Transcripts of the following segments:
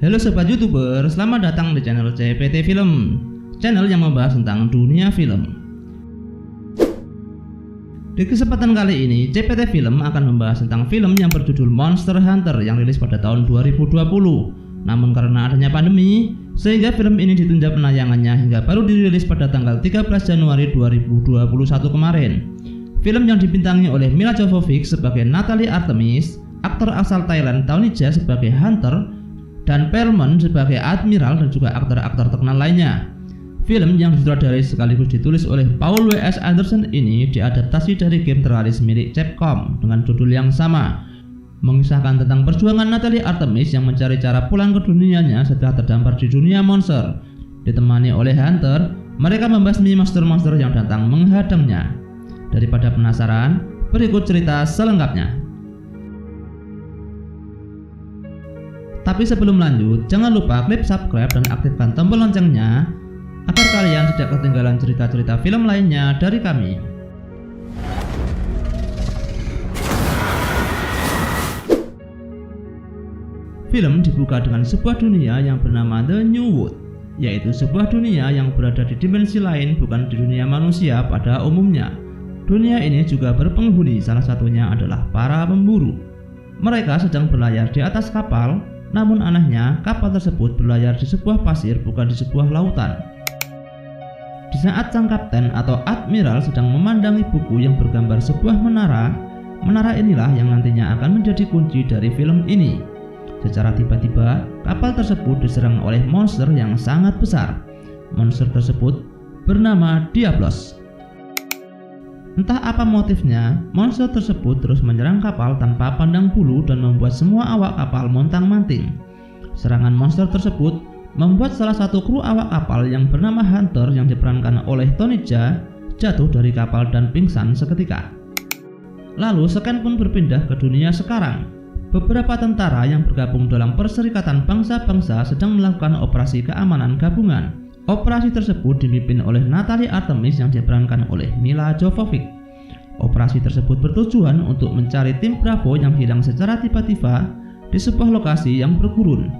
Halo Sobat YouTuber, selamat datang di channel CPT Film, channel yang membahas tentang dunia film. Di kesempatan kali ini, CPT Film akan membahas tentang film yang berjudul Monster Hunter yang rilis pada tahun 2020. Namun karena adanya pandemi, sehingga film ini ditunda penayangannya hingga baru dirilis pada tanggal 13 Januari 2021 kemarin. Film yang dibintangi oleh Milla Jovovich sebagai Natalie Artemis, aktor asal Thailand Taunija sebagai Hunter, dan Perlman sebagai Admiral, dan juga aktor-aktor terkenal lainnya. Film yang disutradarai sekaligus ditulis oleh Paul W.S. Anderson ini diadaptasi dari game terlaris milik Capcom dengan judul yang sama, mengisahkan tentang perjuangan Natalie Artemis yang mencari cara pulang ke dunianya setelah terdampar di dunia monster. Ditemani oleh Hunter, mereka membasmi monster-monster yang datang menghadangnya. Daripada penasaran, berikut cerita selengkapnya. Tapi sebelum lanjut, jangan lupa klik subscribe dan aktifkan tombol loncengnya agar kalian tidak ketinggalan cerita-cerita film lainnya dari kami. Film dibuka dengan sebuah dunia yang bernama The New World, yaitu sebuah dunia yang berada di dimensi lain, bukan di dunia manusia pada umumnya. Dunia ini juga berpenghuni, salah satunya adalah para pemburu. Mereka sedang berlayar di atas kapal. Namun anehnya, kapal tersebut berlayar di sebuah pasir, bukan di sebuah lautan. Di saat sang kapten atau admiral sedang memandangi buku yang bergambar sebuah menara, menara inilah yang nantinya akan menjadi kunci dari film ini. Secara tiba-tiba, kapal tersebut diserang oleh monster yang sangat besar. Monster tersebut bernama Diablos. Entah apa motifnya, monster tersebut terus menyerang kapal tanpa pandang bulu dan membuat semua awak kapal montang-manting. Serangan monster tersebut membuat salah satu kru awak kapal yang bernama Hunter yang diperankan oleh Taunija jatuh dari kapal dan pingsan seketika. Lalu scan pun berpindah ke dunia sekarang. Beberapa tentara yang bergabung dalam Perserikatan Bangsa-Bangsa sedang melakukan operasi keamanan gabungan. Operasi tersebut dipimpin oleh Natalie Artemis yang diperankan oleh Milla Jovovich. Operasi tersebut bertujuan untuk mencari tim Bravo yang hilang secara tiba-tiba di sebuah lokasi yang bergurun.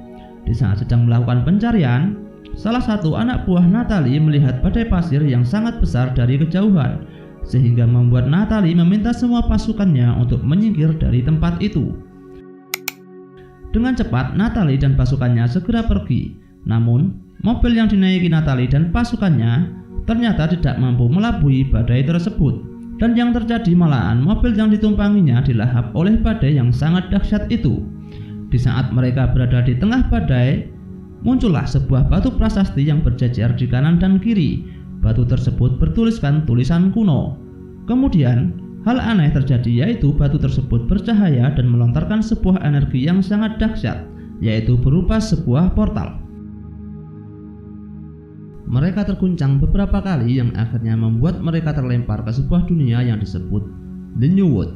Di saat sedang melakukan pencarian, salah satu anak buah Natalie melihat badai pasir yang sangat besar dari kejauhan, sehingga membuat Natalie meminta semua pasukannya untuk menyingkir dari tempat itu. Dengan cepat, Natalie dan pasukannya segera pergi. Namun, mobil yang dinaiki Natalie dan pasukannya ternyata tidak mampu melabui badai tersebut, dan yang terjadi malahan mobil yang ditumpanginya dilahap oleh badai yang sangat dahsyat itu. Di saat mereka berada di tengah badai, muncullah sebuah batu prasasti yang berjejer di kanan dan kiri. Batu tersebut bertuliskan tulisan kuno. Kemudian, hal aneh terjadi, yaitu batu tersebut bercahaya dan melontarkan sebuah energi yang sangat dahsyat, yaitu berupa sebuah portal. Mereka terguncang beberapa kali yang akhirnya membuat mereka terlempar ke sebuah dunia yang disebut The New World.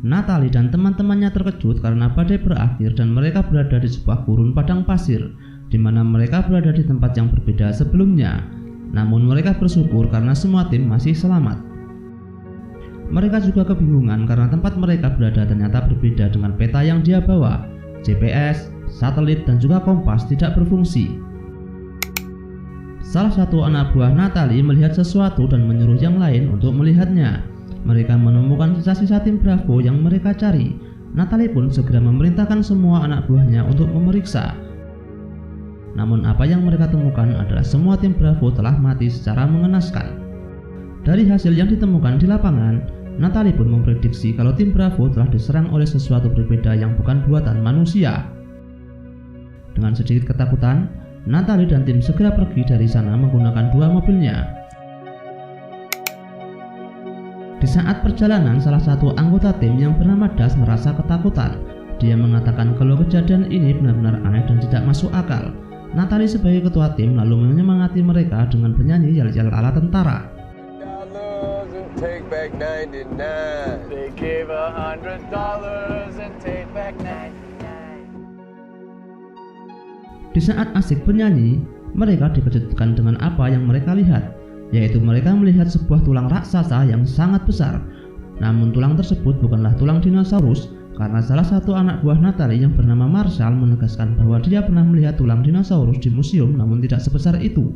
Natalie dan teman-temannya terkejut karena badai berakhir dan mereka berada di sebuah gurun padang pasir, di mana mereka berada di tempat yang berbeda sebelumnya. Namun mereka bersyukur karena semua tim masih selamat. Mereka juga kebingungan karena tempat mereka berada ternyata berbeda dengan peta yang dia bawa. GPS, satelit, dan juga kompas tidak berfungsi. Salah satu anak buah Natalie melihat sesuatu dan menyuruh yang lain untuk melihatnya. Mereka menemukan sisa-sisa tim Bravo yang mereka cari. Natalie pun segera memerintahkan semua anak buahnya untuk memeriksa. Namun apa yang mereka temukan adalah semua tim Bravo telah mati secara mengenaskan. Dari hasil yang ditemukan di lapangan, Natalie pun memprediksi kalau tim Bravo telah diserang oleh sesuatu berbeda yang bukan buatan manusia. Dengan sedikit ketakutan, Natalie dan tim segera pergi dari sana menggunakan dua mobilnya. Di saat perjalanan, salah satu anggota tim yang bernama Das merasa ketakutan. Dia mengatakan kalau kejadian ini benar-benar aneh dan tidak masuk akal. Natalie sebagai ketua tim lalu menyemangati mereka dengan bernyanyi yel-yel ala tentara. Take back 99. They gave $100 and take back 99. Di saat asik bernyanyi, mereka dikejutkan dengan apa yang mereka lihat, yaitu mereka melihat sebuah tulang raksasa yang sangat besar. Namun tulang tersebut bukanlah tulang dinosaurus, karena salah satu anak buah Natalie yang bernama Marshall menegaskan bahwa dia pernah melihat tulang dinosaurus di museum namun tidak sebesar itu.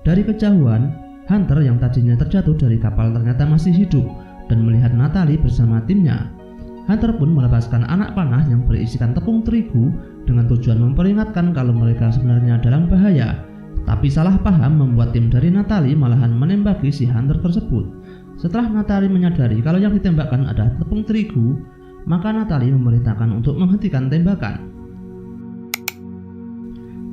Dari kejauhan, Hunter yang tadinya terjatuh dari kapal ternyata masih hidup dan melihat Natalie bersama timnya. Hunter pun melepaskan anak panah yang berisikan tepung terigu dengan tujuan memperingatkan kalau mereka sebenarnya dalam bahaya. Tapi salah paham membuat tim dari Natalie malahan menembaki si Hunter tersebut. Setelah Natalie menyadari kalau yang ditembakkan adalah tepung terigu, maka Natalie memerintahkan untuk menghentikan tembakan.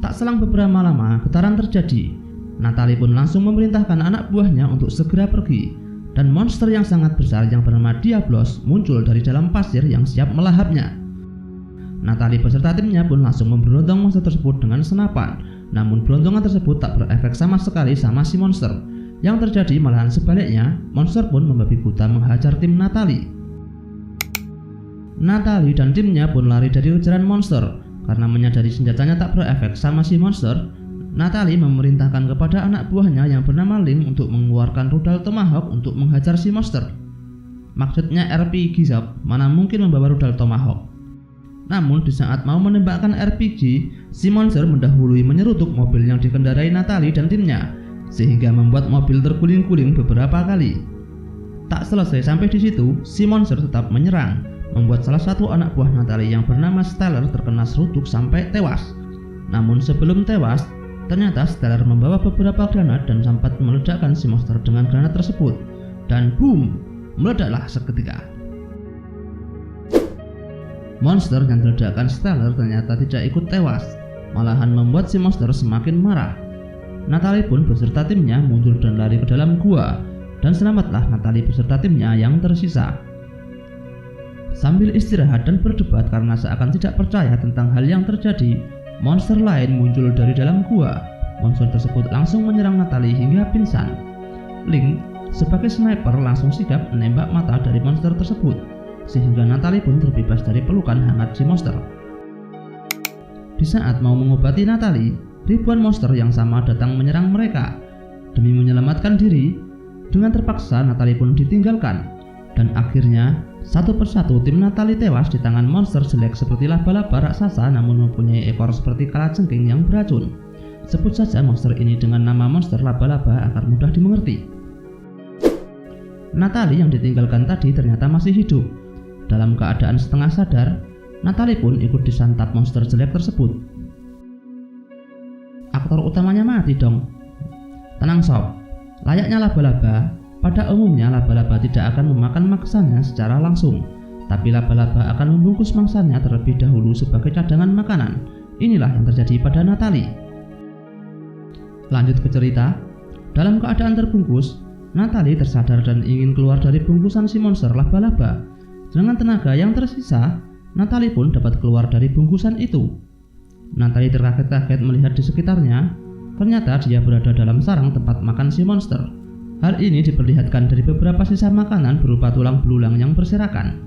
Tak selang beberapa lama, getaran terjadi. Natalie pun langsung memerintahkan anak buahnya untuk segera pergi, dan monster yang sangat besar yang bernama Diablos muncul dari dalam pasir yang siap melahapnya. Natalie beserta timnya pun langsung memberondong monster tersebut dengan senapan, namun berontongan tersebut tak berefek sama sekali sama si monster. Yang terjadi malahan sebaliknya, monster pun membabi buta menghajar tim Natalie. Natalie dan timnya pun lari dari kejaran monster. Karena menyadari senjatanya tak berefek sama si monster, Natalie memerintahkan kepada anak buahnya yang bernama Link untuk mengeluarkan rudal Tomahawk untuk menghajar si monster. Maksudnya RPG sob, mana mungkin membawa rudal Tomahawk. Namun di saat mau menembakkan RPG, si monster mendahului menyerutuk mobil yang dikendarai Natalie dan timnya, sehingga membuat mobil terguling-guling beberapa kali. Tak selesai sampai di situ, si monster tetap menyerang, membuat salah satu anak buah Natalie yang bernama Stellar terkena serutuk sampai tewas. Namun sebelum tewas, ternyata Stellar membawa beberapa granat dan sempat meledakkan si monster dengan granat tersebut, dan boom, meledaklah seketika. Monster yang meledakkan Stellar ternyata tidak ikut tewas, malahan membuat si monster semakin marah. Natalie pun beserta timnya mundur dan lari ke dalam gua, dan selamatlah Natalie beserta timnya yang tersisa. Sambil istirahat dan berdebat karena seakan tidak percaya tentang hal yang terjadi, monster lain muncul dari dalam gua. Monster tersebut langsung menyerang Natalie hingga pingsan. Link sebagai sniper langsung sigap menembak mata dari monster tersebut, sehingga Natalie pun terbebas dari pelukan hangat si monster. Di saat mau mengobati Natalie, ribuan monster yang sama datang menyerang mereka. Demi menyelamatkan diri, dengan terpaksa Natalie pun ditinggalkan, dan akhirnya satu persatu tim Natalie tewas di tangan monster jelek seperti laba-laba raksasa namun mempunyai ekor seperti kalajengking yang beracun. Sebut saja monster ini dengan nama monster laba-laba agar mudah dimengerti. Natalie yang ditinggalkan tadi ternyata masih hidup. Dalam keadaan setengah sadar, Natalie pun ikut disantap monster jelek tersebut. Aktor utamanya mati dong. Tenang sob, layaknya laba-laba, pada umumnya laba-laba tidak akan memakan mangsanya secara langsung, tapi laba-laba akan membungkus mangsanya terlebih dahulu sebagai cadangan makanan. Inilah yang terjadi pada Natalie. Lanjut ke cerita. Dalam keadaan terbungkus, Natalie tersadar dan ingin keluar dari bungkusan si monster laba-laba. Dengan tenaga yang tersisa, Natalie pun dapat keluar dari bungkusan itu. Natalie terkaget-kaget melihat di sekitarnya. Ternyata dia berada dalam sarang tempat makan si monster. Hal ini diperlihatkan dari beberapa sisa makanan berupa tulang belulang yang berserakan.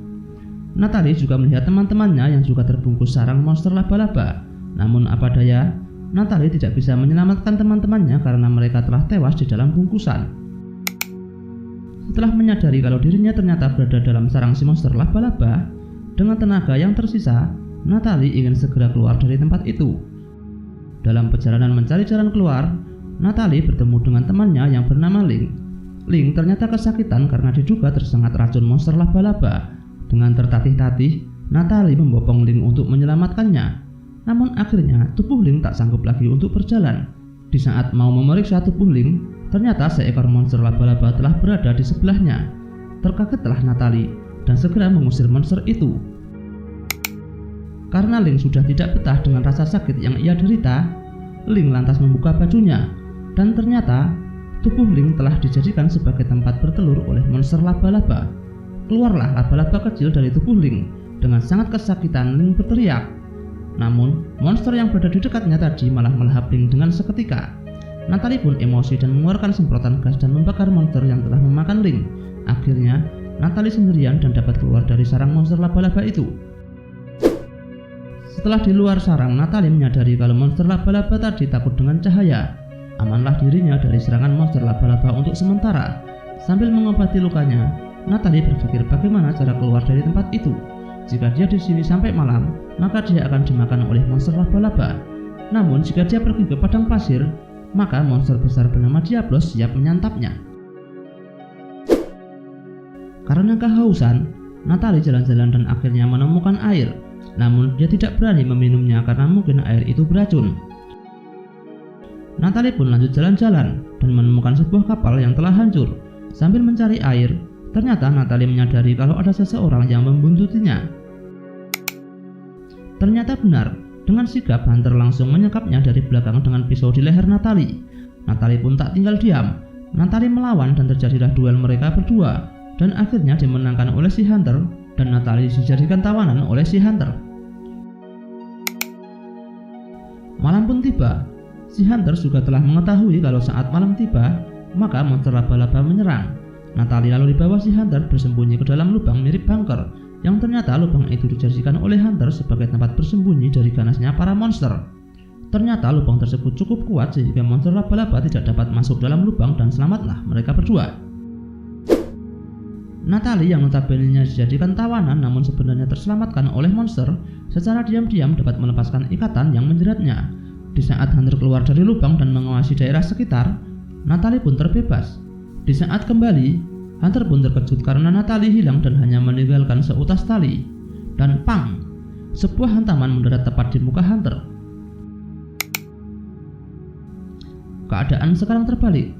Natalie juga melihat teman-temannya yang juga terbungkus sarang monster laba-laba. Namun apa daya, Natalie tidak bisa menyelamatkan teman-temannya karena mereka telah tewas di dalam bungkusan. Setelah menyadari kalau dirinya ternyata berada dalam sarang si monster laba-laba, dengan tenaga yang tersisa, Natalie ingin segera keluar dari tempat itu. Dalam perjalanan mencari jalan keluar, Natalie bertemu dengan temannya yang bernama Link. Link ternyata kesakitan karena diduga tersengat racun monster laba-laba. Dengan tertatih-tatih, Natalie membopong Link untuk menyelamatkannya. Namun akhirnya tubuh Link tak sanggup lagi untuk berjalan. Di saat mau memeriksa tubuh Link, ternyata seekor monster laba-laba telah berada di sebelahnya. Terkagetlah Natalie dan segera mengusir monster itu. Karena Link sudah tidak betah dengan rasa sakit yang ia derita, Link lantas membuka bajunya, dan ternyata tubuh Link telah dijadikan sebagai tempat bertelur oleh monster laba-laba. Keluarlah laba-laba kecil dari tubuh Link. Dengan sangat kesakitan, Link berteriak. Namun, monster yang berada di dekatnya tadi malah melahap Link dengan seketika. Natalie pun emosi dan mengeluarkan semprotan gas dan membakar monster yang telah memakan Link. Akhirnya, Natalie sendirian dan dapat keluar dari sarang monster laba-laba itu. Setelah di luar sarang, Natalie menyadari kalau monster laba-laba tadi takut dengan cahaya. Amanlah dirinya dari serangan monster laba-laba untuk sementara. Sambil mengobati lukanya, Natalie berpikir bagaimana cara keluar dari tempat itu. Jika dia di sini sampai malam, maka dia akan dimakan oleh monster laba-laba. Namun jika dia pergi ke padang pasir, maka monster besar bernama Diablos siap menyantapnya. Karena kehausan, Natalie jalan-jalan dan akhirnya menemukan air. Namun dia tidak berani meminumnya karena mungkin air itu beracun. Natalie pun lanjut jalan-jalan dan menemukan sebuah kapal yang telah hancur. Sambil mencari air, ternyata Natalie menyadari kalau ada seseorang yang membuntutinya. Ternyata benar, dengan sigap Hunter langsung menyekapnya dari belakang dengan pisau di leher Natalie. Natalie pun tak tinggal diam. Natalie melawan dan terjadilah duel mereka berdua, dan akhirnya dimenangkan oleh si Hunter dan Natalie dijadikan tawanan oleh si Hunter. Malam pun tiba. Si Hunter juga telah mengetahui kalau saat malam tiba, maka monster laba-laba menyerang. Natalie lalu dibawa si Hunter bersembunyi ke dalam lubang mirip bunker, yang ternyata lubang itu dijadikan oleh Hunter sebagai tempat bersembunyi dari ganasnya para monster. Ternyata lubang tersebut cukup kuat sehingga monster laba-laba tidak dapat masuk dalam lubang dan selamatlah mereka berdua. Natalie yang notabene dijadikan tawanan namun sebenarnya terselamatkan oleh monster, secara diam-diam dapat melepaskan ikatan yang menjeratnya. Di saat Hunter keluar dari lubang dan mengawasi daerah sekitar, Natalie pun terbebas. Di saat kembali, Hunter pun terkejut karena Natalie hilang dan hanya meninggalkan seutas tali. Dan pang! Sebuah hantaman mendarat tepat di muka Hunter. Keadaan sekarang terbalik.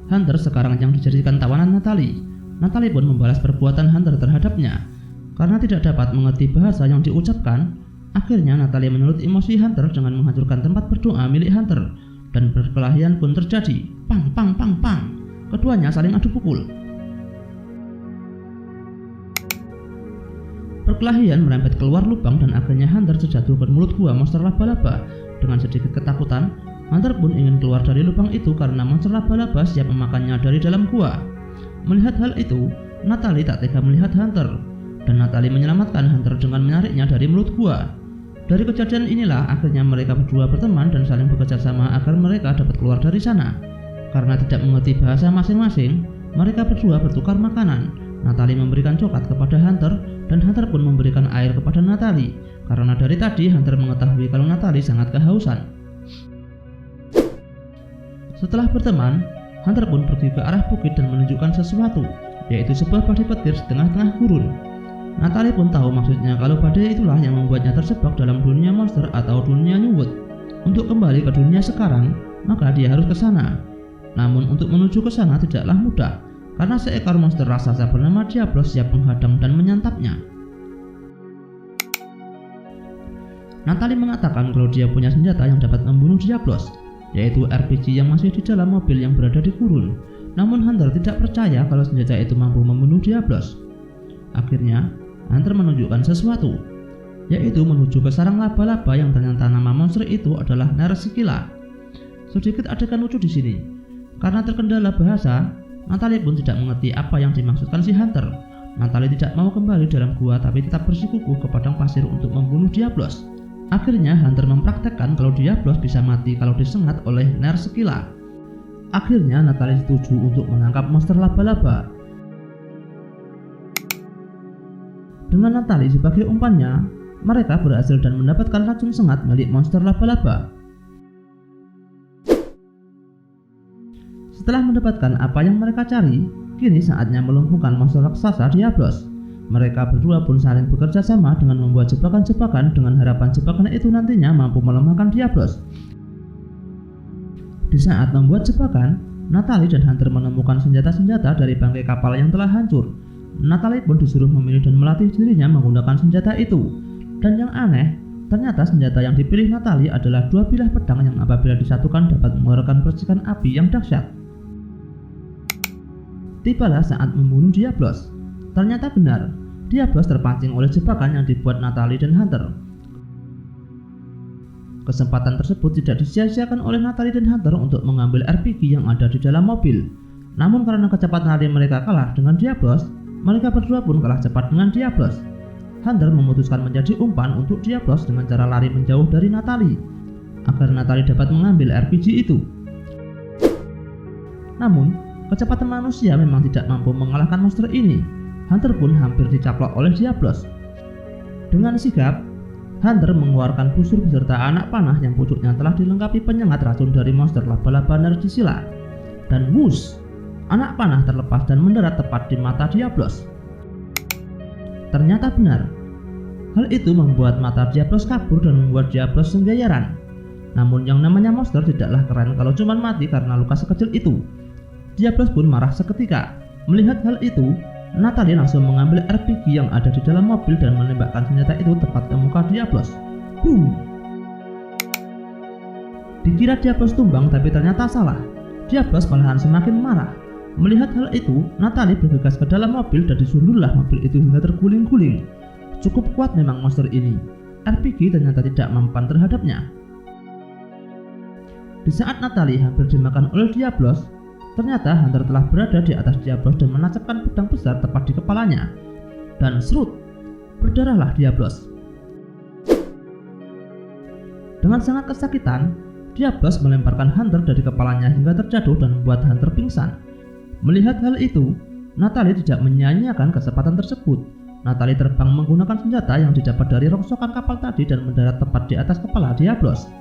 Hunter sekarang yang dijadikan tawanan Natalie. Natalie pun membalas perbuatan Hunter terhadapnya. Karena tidak dapat mengerti bahasa yang diucapkan, akhirnya Natalie menurut emosi Hunter dengan menghancurkan tempat berdoa milik Hunter. Dan perkelahian pun terjadi. Pang, pang, pang, pang. Keduanya saling adu pukul. Perkelahian merembet keluar lubang dan akhirnya Hunter terjatuh ke mulut gua monster laba-laba. Dengan sedikit ketakutan, Hunter pun ingin keluar dari lubang itu karena monster laba-laba siap memakannya dari dalam gua. Melihat hal itu, Natalie tak tega melihat Hunter, dan Natalie menyelamatkan Hunter dengan menariknya dari mulut gua. Dari kejadian inilah akhirnya mereka berdua berteman dan saling bekerja sama agar mereka dapat keluar dari sana. Karena tidak mengerti bahasa masing-masing, mereka berdua bertukar makanan. Natalie memberikan coklat kepada Hunter dan Hunter pun memberikan air kepada Natalie. Karena dari tadi Hunter mengetahui kalau Natalie sangat kehausan. Setelah berteman, Hunter pun pergi ke arah bukit dan menunjukkan sesuatu, yaitu sebuah badai petir di tengah-tengah gurun. Natalie pun tahu maksudnya kalau badai itulah yang membuatnya terjebak dalam dunia monster atau dunia New World. Untuk kembali ke dunia sekarang, maka dia harus ke sana. Namun untuk menuju ke sana tidaklah mudah, karena seekor monster raksasa bernama Diablos siap menghadang dan menyantapnya. Natalie mengatakan kalau dia punya senjata yang dapat membunuh Diablos, yaitu RPG yang masih di dalam mobil yang berada di gurun. Namun Hunter tidak percaya kalau senjata itu mampu membunuh Diablos. Akhirnya, Hunter menunjukkan sesuatu, yaitu menuju ke sarang laba-laba yang ternyata nama monster itu adalah Nerskila. Sedikit adegan lucu di sini. Karena terkendala bahasa, Natalie pun tidak mengerti apa yang dimaksudkan si Hunter. Natalie tidak mau kembali dalam gua tapi tetap bersikukuh ke padang pasir untuk membunuh Diablos. Akhirnya Hunter mempraktekkan kalau Diablos bisa mati kalau disengat oleh Nerskila. Akhirnya Natalie setuju untuk menangkap monster laba-laba. Dengan Natalie sebagai umpannya, mereka berhasil dan mendapatkan racun sengat milik monster laba-laba. Setelah mendapatkan apa yang mereka cari, kini saatnya melumpuhkan monster raksasa Diablos. Mereka berdua pun saling bekerja sama dengan membuat jebakan-jebakan dengan harapan jebakan itu nantinya mampu melemahkan Diablos. Di saat membuat jebakan, Natalie dan Hunter menemukan senjata-senjata dari bangkai kapal yang telah hancur. Natalie pun disuruh memilih dan melatih dirinya menggunakan senjata itu. Dan yang aneh, ternyata senjata yang dipilih Natalie adalah dua bilah pedang yang apabila disatukan dapat mengeluarkan percikan api yang dahsyat. Tibalah saat membunuh Diablos. Ternyata benar, Diablos terpancing oleh jebakan yang dibuat Natalie dan Hunter. Kesempatan tersebut tidak disia-siakan oleh Natalie dan Hunter untuk mengambil RPG yang ada di dalam mobil. Namun karena kecepatan lari mereka kalah dengan Diablos, mereka berdua pun kalah cepat dengan Diablos. Hunter memutuskan menjadi umpan untuk Diablos dengan cara lari menjauh dari Natalie, agar Natalie dapat mengambil RPG itu. Namun, kecepatan manusia memang tidak mampu mengalahkan monster ini. Hunter pun hampir dicaplok oleh Diablos. Dengan sigap, Hunter mengeluarkan busur beserta anak panah yang pucuknya telah dilengkapi penyengat racun dari monster laba-laba Nerdicilla. Dan wush, anak panah terlepas dan mendarat tepat di mata Diablos. Ternyata benar. Hal itu membuat mata Diablos kabur dan membuat Diablos senggayaran. Namun yang namanya monster tidaklah keren kalau cuma mati karena luka sekecil itu. Diablos pun marah seketika. Melihat hal itu, Natalie langsung mengambil RPG yang ada di dalam mobil dan menembakkan senjata itu tepat ke muka Diablos. Boom! Dikira Diablos tumbang tapi ternyata salah. Diablos malahan semakin marah. Melihat hal itu, Natalie bergegas ke dalam mobil dan disundullah mobil itu hingga terguling-guling. Cukup kuat memang monster ini. RPG ternyata tidak mempan terhadapnya. Di saat Natalie hampir dimakan oleh Diablos, ternyata Hunter telah berada di atas Diablos dan menancapkan pedang besar tepat di kepalanya. Dan serut, berdarahlah Diablos. Dengan sangat kesakitan, Diablos melemparkan Hunter dari kepalanya hingga terjatuh dan membuat Hunter pingsan. Melihat hal itu, Natalie tidak menyia-nyiakan kesempatan tersebut. Natalie terbang menggunakan senjata yang didapat dari rongsokan kapal tadi dan mendarat tepat di atas kepala Diablos.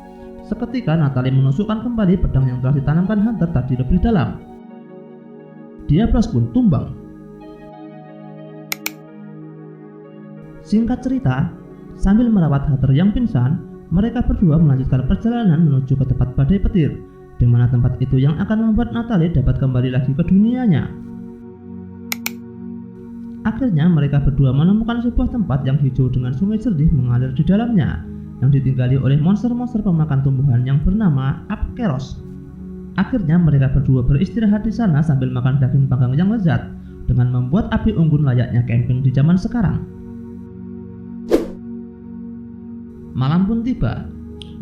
Seketika Natalie menusukkan kembali pedang yang telah ditanamkan Hunter tadi lebih dalam. Diablos pun tumbang. Singkat cerita, sambil merawat Hunter yang pingsan, mereka berdua melanjutkan perjalanan menuju ke tempat badai petir, di mana tempat itu yang akan membuat Natalie dapat kembali lagi ke dunianya. Akhirnya mereka berdua menemukan sebuah tempat yang hijau dengan sungai jernih mengalir di dalamnya, yang ditinggali oleh monster-monster pemakan tumbuhan yang bernama Apkeros. Akhirnya mereka berdua beristirahat di sana sambil makan daging panggang yang lezat dengan membuat api unggun layaknya camping di zaman sekarang. Malam pun tiba.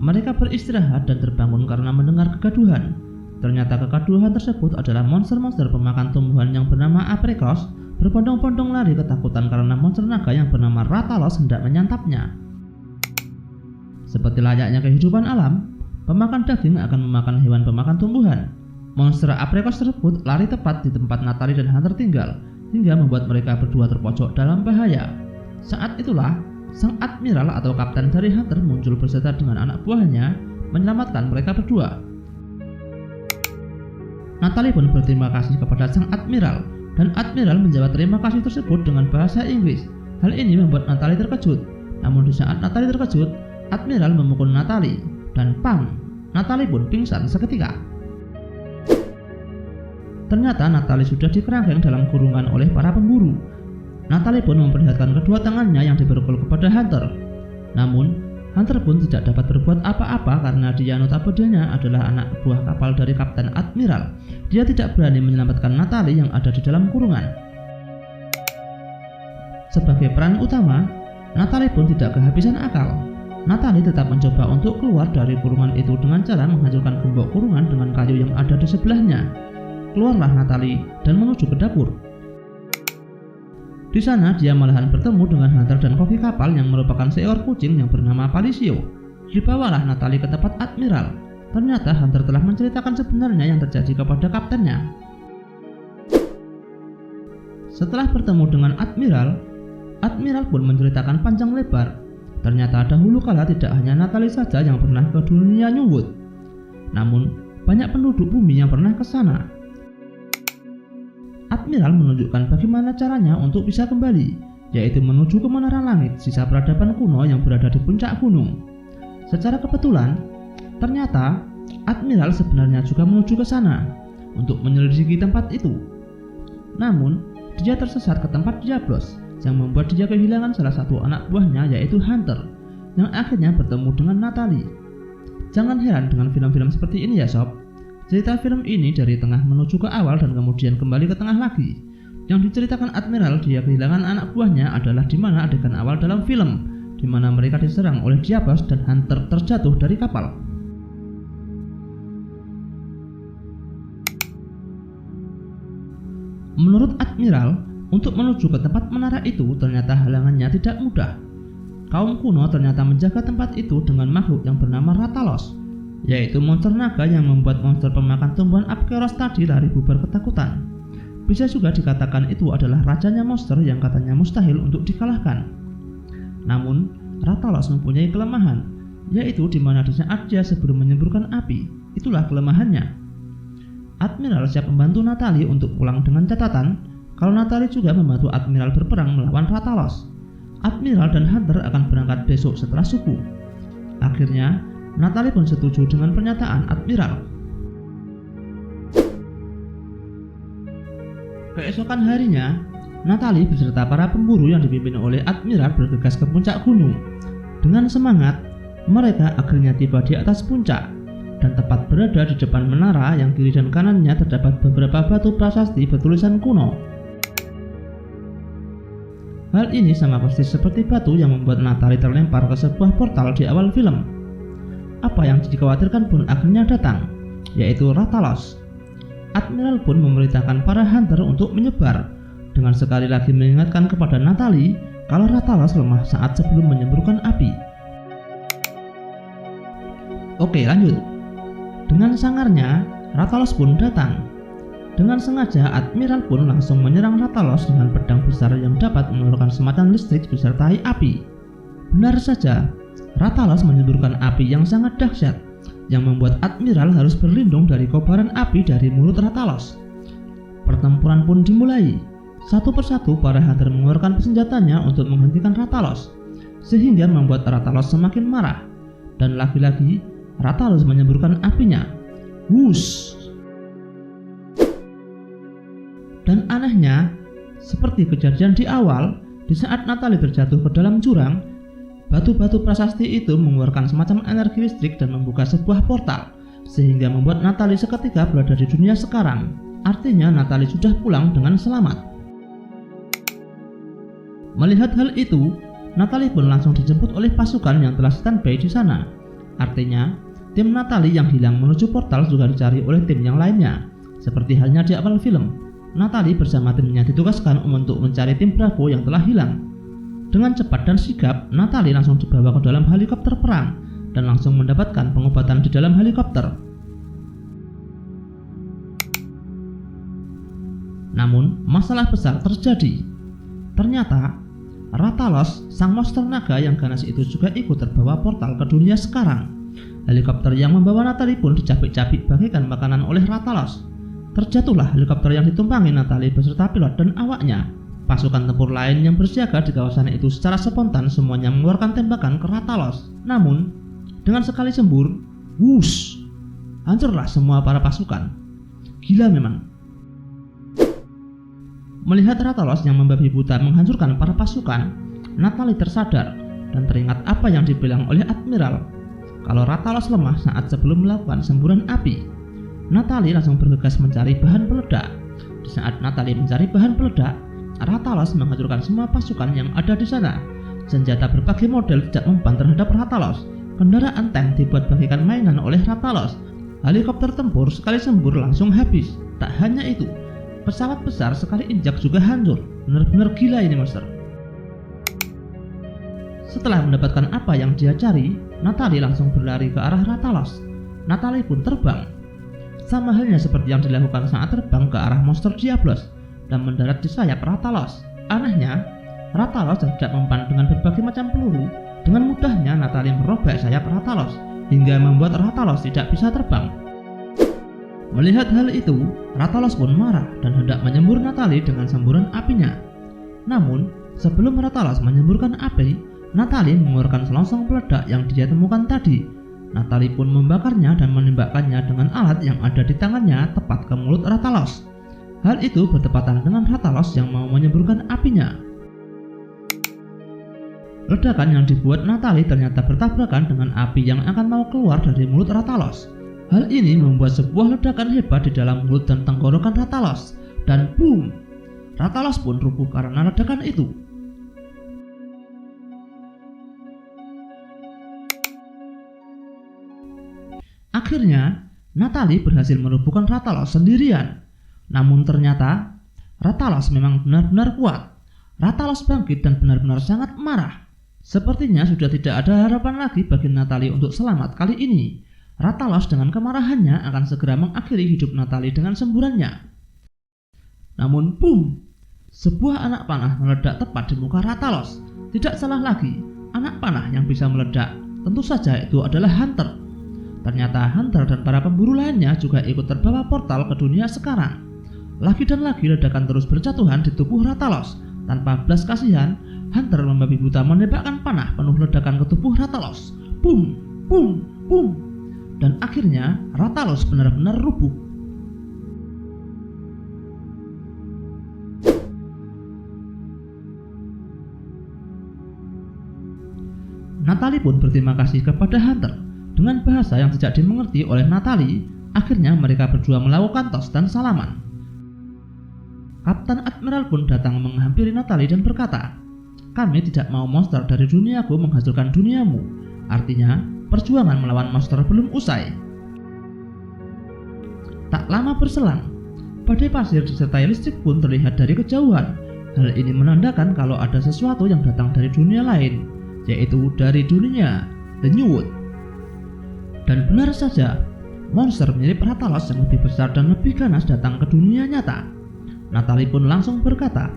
Mereka beristirahat dan terbangun karena mendengar kegaduhan. Ternyata kegaduhan tersebut adalah monster-monster pemakan tumbuhan yang bernama Apkeros berbondong-bondong lari ketakutan karena monster naga yang bernama Rathalos hendak menyantapnya. Seperti layaknya kehidupan alam, pemakan daging akan memakan hewan pemakan tumbuhan. Monster Apkeros tersebut lari tepat di tempat Natalie dan Hunter tinggal, hingga membuat mereka berdua terpojok dalam bahaya. Saat itulah, sang admiral atau kapten dari Hunter muncul beserta dengan anak buahnya, menyelamatkan mereka berdua. Natalie pun berterima kasih kepada sang admiral, dan admiral menjawab terima kasih tersebut dengan bahasa Inggris. Hal ini membuat Natalie terkejut. Namun di saat Natalie terkejut, admiral memukul Natalie, dan pang, Natalie pun pingsan seketika. Ternyata Natalie sudah dikerangkeng dalam kurungan oleh para pemburu. Natalie pun memperlihatkan kedua tangannya yang diberkul kepada Hunter. Namun, Hunter pun tidak dapat berbuat apa-apa karena dia notabene adalah anak buah kapal dari Kapten Admiral. Dia tidak berani menyelamatkan Natalie yang ada di dalam kurungan. Sebagai peran utama, Natalie pun tidak kehabisan akal. Natalie tetap mencoba untuk keluar dari kurungan itu dengan cara menghancurkan gembok kurungan dengan kayu yang ada di sebelahnya. Keluarlah Natalie dan menuju ke dapur. Di sana dia malahan bertemu dengan Hunter dan koki kapal yang merupakan seekor kucing yang bernama Palicio. Dibawalah Natalie ke tempat admiral. Ternyata Hunter telah menceritakan sebenarnya yang terjadi kepada kaptennya. Setelah bertemu dengan admiral, admiral pun menceritakan panjang lebar. Ternyata dahulu kala tidak hanya Natalie saja yang pernah ke dunia New World, namun banyak penduduk bumi yang pernah ke sana. Admiral menunjukkan bagaimana caranya untuk bisa kembali, yaitu menuju ke Menara Langit, sisa peradaban kuno yang berada di puncak gunung. Secara kebetulan, ternyata Admiral sebenarnya juga menuju ke sana untuk menyelidiki tempat itu. Namun, dia tersesat ke tempat Diablos, yang membuat dia kehilangan salah satu anak buahnya, yaitu Hunter, yang akhirnya bertemu dengan Natalie. Jangan heran dengan film-film seperti ini ya sob. Cerita film ini dari tengah menuju ke awal dan kemudian kembali ke tengah lagi. Yang diceritakan Admiral dia kehilangan anak buahnya adalah di mana adegan awal dalam film, di mana mereka diserang oleh Diablos dan Hunter terjatuh dari kapal. Menurut Admiral, untuk menuju ke tempat menara itu ternyata halangannya tidak mudah. Kaum kuno ternyata menjaga tempat itu dengan makhluk yang bernama Rathalos, yaitu monster naga yang membuat monster pemakan tumbuhan Apkeros tadi lari bubar ketakutan. Bisa juga dikatakan itu adalah rajanya monster yang katanya mustahil untuk dikalahkan. Namun, Rathalos mempunyai kelemahan, yaitu di mana di saat dia sebelum menyemburkan api, itulah kelemahannya. Admiral siap membantu Natalie untuk pulang dengan catatan kalau Natalie juga membantu Admiral berperang melawan Rathalos. Admiral dan Hunter akan berangkat besok setelah subuh. Akhirnya, Natalie pun setuju dengan pernyataan Admiral. Keesokan harinya, Natalie beserta para pemburu yang dipimpin oleh Admiral bergegas ke puncak gunung. Dengan semangat, mereka akhirnya tiba di atas puncak dan tepat berada di depan menara yang kiri dan kanannya terdapat beberapa batu prasasti bertulisan kuno. Hal ini sama persis seperti batu yang membuat Natalie terlempar ke sebuah portal di awal film. Apa yang dikhawatirkan pun akhirnya datang, yaitu Rathalos. Admiral pun memerintahkan para hunter untuk menyebar, dengan sekali lagi mengingatkan kepada Natalie kalau Rathalos lemah saat sebelum menyemburkan api. Oke, lanjut. Dengan sangarnya, Rathalos pun datang. Dengan sengaja, Admiral pun langsung menyerang Rathalos dengan pedang besar yang dapat mengeluarkan semacam listrik disertai api. Benar saja, Rathalos menyemburkan api yang sangat dahsyat, yang membuat Admiral harus berlindung dari kobaran api dari mulut Rathalos. Pertempuran pun dimulai. Satu persatu para hunter mengeluarkan senjatanya untuk menghentikan Rathalos, sehingga membuat Rathalos semakin marah. Dan lagi-lagi, Rathalos menyemburkan apinya. Wush! Dan anehnya, seperti kejadian di awal, di saat Natalie terjatuh ke dalam jurang, batu-batu prasasti itu mengeluarkan semacam energi listrik dan membuka sebuah portal, sehingga membuat Natalie seketika berada di dunia sekarang. Artinya Natalie sudah pulang dengan selamat. Melihat hal itu, Natalie pun langsung dijemput oleh pasukan yang telah standby di sana. Artinya, tim Natalie yang hilang menuju portal juga dicari oleh tim yang lainnya. Seperti halnya di awal film, Natalie bersama timnya ditugaskan untuk mencari tim Bravo yang telah hilang. Dengan cepat dan sigap, Natalie langsung dibawa ke dalam helikopter perang dan langsung mendapatkan pengobatan di dalam helikopter. Namun, masalah besar terjadi. Ternyata, Rathalos, sang monster naga yang ganas itu juga ikut terbawa portal ke dunia sekarang. Helikopter yang membawa Natalie pun dicapik-capik bagaikan makanan oleh Rathalos. Terjatuhlah helikopter yang ditumpangi Natalie beserta pilot dan awaknya. Pasukan tempur lain yang bersiaga di kawasan itu secara spontan semuanya mengeluarkan tembakan ke Rathalos. Namun, dengan sekali sembur, wush, hancurlah semua para pasukan. Gila memang. Melihat Rathalos yang membabi buta menghancurkan para pasukan, Natalie tersadar dan teringat apa yang dibilang oleh Admiral, kalau Rathalos lemah saat sebelum melakukan semburan api. Natalie langsung bergegas mencari bahan peledak. Di saat Natalie mencari bahan peledak, Rathalos menghancurkan semua pasukan yang ada di sana. Senjata berbagai model tidak mempan terhadap Rathalos. Kendaraan tank dibuat bagaikan mainan oleh Rathalos. Helikopter tempur sekali sembur langsung habis. Tak hanya itu, pesawat besar sekali injak juga hancur. Benar-benar gila ini monster. Setelah mendapatkan apa yang dia cari, Natalie langsung berlari ke arah Rathalos. Natalie pun terbang. Sama halnya seperti yang dilakukan saat terbang ke arah monster Diablos dan mendarat di sayap Rathalos. Anehnya, Rathalos tidak mempan dengan berbagai macam peluru. Dengan mudahnya Natalie merobek sayap Rathalos hingga membuat Rathalos tidak bisa terbang. Melihat hal itu, Rathalos pun marah dan hendak menyembur Natalie dengan semburan apinya. Namun, sebelum Rathalos menyemburkan api, Natalie mengeluarkan selongsong peledak yang dia temukan tadi. Natalie pun membakarnya dan menembakkannya dengan alat yang ada di tangannya tepat ke mulut Rathalos. Hal itu bertepatan dengan Rathalos yang mau menyemburkan apinya. Ledakan yang dibuat Natalie ternyata bertabrakan dengan api yang akan mau keluar dari mulut Rathalos. Hal ini membuat sebuah ledakan hebat di dalam mulut dan tenggorokan Rathalos. Dan boom! Rathalos pun rubuh karena ledakan itu. Akhirnya, Natalie berhasil merubuhkan Rathalos sendirian. Namun ternyata, Rathalos memang benar-benar kuat. Rathalos bangkit dan benar-benar sangat marah. Sepertinya sudah tidak ada harapan lagi bagi Natalie untuk selamat kali ini. Rathalos dengan kemarahannya akan segera mengakhiri hidup Natalie dengan semburannya. Namun boom! Sebuah anak panah meledak tepat di muka Rathalos. Tidak salah lagi, anak panah yang bisa meledak tentu saja itu adalah Hunter. Ternyata Hunter dan para pemburu lainnya juga ikut terbawa portal ke dunia sekarang. Lagi dan lagi ledakan terus berjatuhan di tubuh Rathalos. Tanpa belas kasihan, Hunter membabi buta menembakkan panah penuh ledakan ke tubuh Rathalos. Boom! Boom! Boom! Dan akhirnya Rathalos benar-benar rubuh. Natalie pun berterima kasih kepada Hunter. Dengan bahasa yang tidak dimengerti oleh Natalie, akhirnya mereka berdua melakukan tos dan salaman. Kapten Admiral pun datang menghampiri Natalie dan berkata, "Kami tidak mau monster dari duniaku menghancurkan duniamu. Artinya, perjuangan melawan monster belum usai." Tak lama berselang, badai pasir disertai listrik pun terlihat dari kejauhan. Hal ini menandakan kalau ada sesuatu yang datang dari dunia lain, yaitu dari dunia The New World. Dan benar saja, monster mirip Rathalos yang lebih besar dan lebih ganas datang ke dunia nyata. Natalie pun langsung berkata,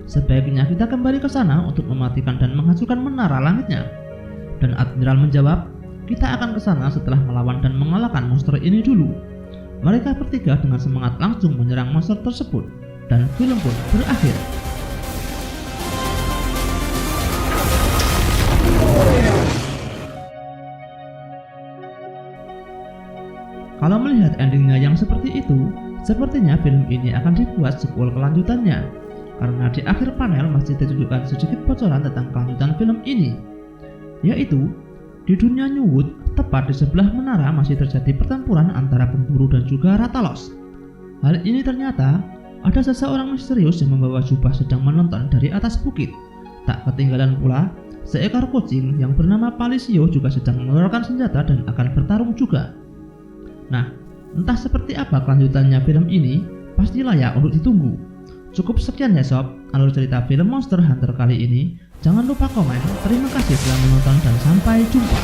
"Sebaiknya kita kembali ke sana untuk mematikan dan menghancurkan menara langitnya." Dan Admiral menjawab, "Kita akan ke sana setelah melawan dan mengalahkan monster ini dulu." Mereka bertiga dengan semangat langsung menyerang monster tersebut, dan film pun berakhir. Kalau melihat endingnya yang seperti itu, sepertinya film ini akan dibuat sequel kelanjutannya. Karena di akhir panel masih ditunjukkan sedikit bocoran tentang kelanjutan film ini, yaitu di dunia New World, tepat di sebelah menara masih terjadi pertempuran antara pemburu dan juga Rathalos. Hal ini ternyata ada seseorang misterius yang membawa jubah sedang menonton dari atas bukit. Tak ketinggalan pula, seekor kucing yang bernama Palisio juga sedang mengeluarkan senjata dan akan bertarung juga. Nah, entah seperti apa kelanjutannya film ini, pasti layak untuk ditunggu. Cukup sekian ya sob, alur cerita film Monster Hunter kali ini. Jangan lupa komen. Terima kasih telah menonton dan sampai jumpa.